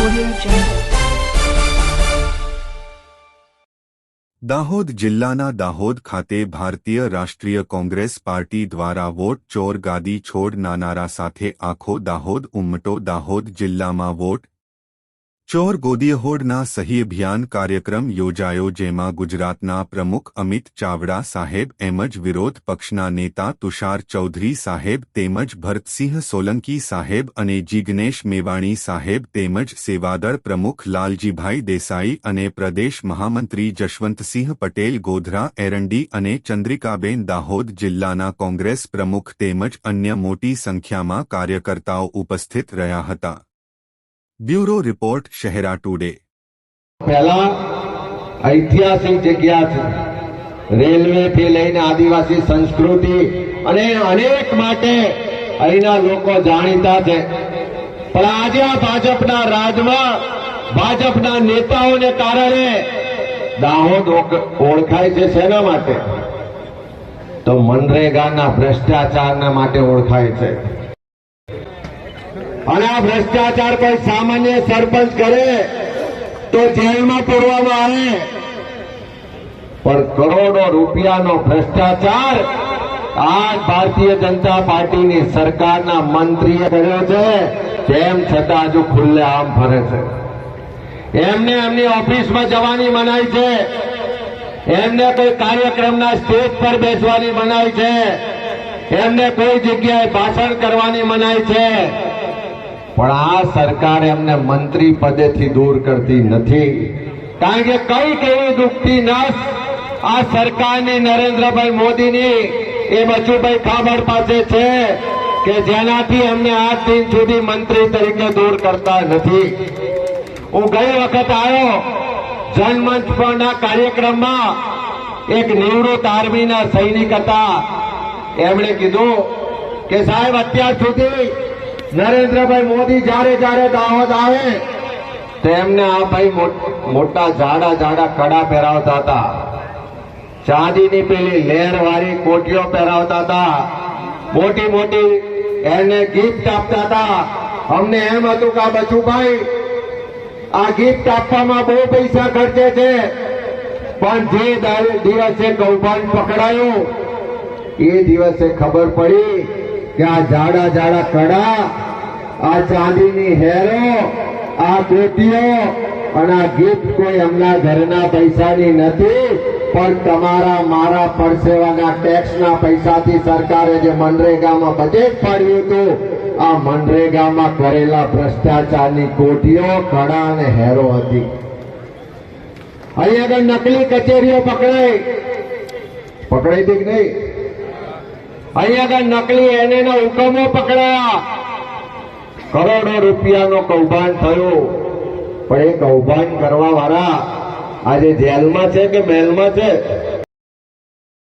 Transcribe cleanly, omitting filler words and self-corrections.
Audio Jungle. Dahod જિલ્લાના દાહોદ ખાતે ભારતીય રાષ્ટ્રીય કોંગ્રેસ પાર્ટી દ્વારા વોટ ચોર ગાદી છોડના નારા સાથે આખો દાહોદ ઉમટો. દાહોદ જિલ્લામાં વોટ ચોર ગોદીહોડના સહી અભિયાન કાર્યક્રમ યોજાયો, જેમાં ગુજરાતના પ્રમુખ અમિત ચાવડા સાહેબ તેમજ વિરોધ પક્ષના નેતા તુષાર ચૌધરી સાહેબ તેમજ ભરતસિંહ સોલંકી સાહેબ અને જીગ્નેશ મેવાણી સાહેબ તેમજ સેવાદળ પ્રમુખ લાલજીભાઈ દેસાઈ અને પ્રદેશ મહામંત્રી જશવંતસિંહ પટેલ ગોધરા એરંડી અને ચંદ્રિકાબેન દાહોદ જિલ્લાના કોંગ્રેસ પ્રમુખ તેમજ અન્ય મોટી સંખ્યામાં કાર્યકર્તાઓ ઉપસ્થિત રહ્યા હતા. Bureau report Shehera today. પહેલા ઐતિહાસિક જગ્યા છે, રેલવે થી લઈને આદિવાસી સંસ્કૃતિ અને અનેક માટે અહીંના લોકો જાણીતા છે. પણ આજે આ ભાજપના રાજમાં ભાજપના નેતાઓને કારણે દાહોદ ઓળખાય છે. શેના માટે? તો મનરેગાના ભ્રષ્ટાચારના માટે ઓળખાય છે. અને આ ભ્રષ્ટાચાર કોઈ સામાન્ય સરપંચ કરે તો જેલમાં પૂરવામાં આવે, પણ કરોડો રૂપિયાનો ભ્રષ્ટાચાર આ ભારતીય જનતા પાર્ટીની સરકારના મંત્રીએ કર્યો છે. તેમ છતાં હજુ ખુલ્લેઆમ ફરે છે. એમને એમની ઓફિસમાં જવાની મનાઈ છે, એમને કોઈ કાર્યક્રમના સ્ટેજ પર બેસવાની મનાઈ છે, એમને કોઈ જગ્યાએ ભાષણ કરવાની મનાઈ છે. પણ આ સરકાર એમને મંત્રી પદેથી દૂર કરતી નથી, કારણ કે કઈક એવી દુખતી નસ આ સરકારની નરેન્દ્રભાઈ મોદીની એ બચુભાઈ ખાબડ પાસે છે કે જેનાથી એમને આજ દિન સુધી મંત્રી તરીકે દૂર કરતા નથી. હું ગઈ વખત આવ્યો જનમંચ પરના કાર્યક્રમમાં, એક નિવૃત્ત આર્મીના સૈનિક હતા. એમણે કીધું કે સાહેબ, અત્યાર સુધી નરેન્દ્રભાઈ મોદી જ્યારે જ્યારે દાહોદ આવે તેમને આ ભાઈ મોટા જાડા જાડા કડા પહેરાવતા હતા, ચાંદીની પેલી લહેર વાળી કોટીઓ પહેરાવતા હતા, મોટી મોટી એને ગિફ્ટ આપતા હતા. અમને એમ હતું કે આ બચુભાઈ આ ગિફ્ટ આપવામાં બહુ પૈસા ખર્ચે છે, પણ જે દિવસે કૌભાંડ પકડાયું એ દિવસે ખબર પડી કે આ જાડા જાડા કડા, આ ચાંદીની હેરો, આ કોટીઓ અને આ ગિફ્ટ કોઈ એમના ઘરના પૈસાની નથી, પણ તમારા મારા પરસેવાના ટેક્સના પૈસાથી સરકારે જે મનરેગામાં બજેટ ફાળવ્યું હતું, આ મનરેગામાં કરેલા ભ્રષ્ટાચારની કોટીઓ, કડા અને હેરો હતી. અહીં આગળ નકલી કચેરીઓ પકડાઈ હતી કે નહીં? અહીં આગળ નકલી એના હુકમો પકડાયા, કરોડો રૂપિયાનો કૌભાંડ થયું. પણ એ કૌભાંડ કરવા વાળા આજે જેલમાં છે કે મહેલમાં છે?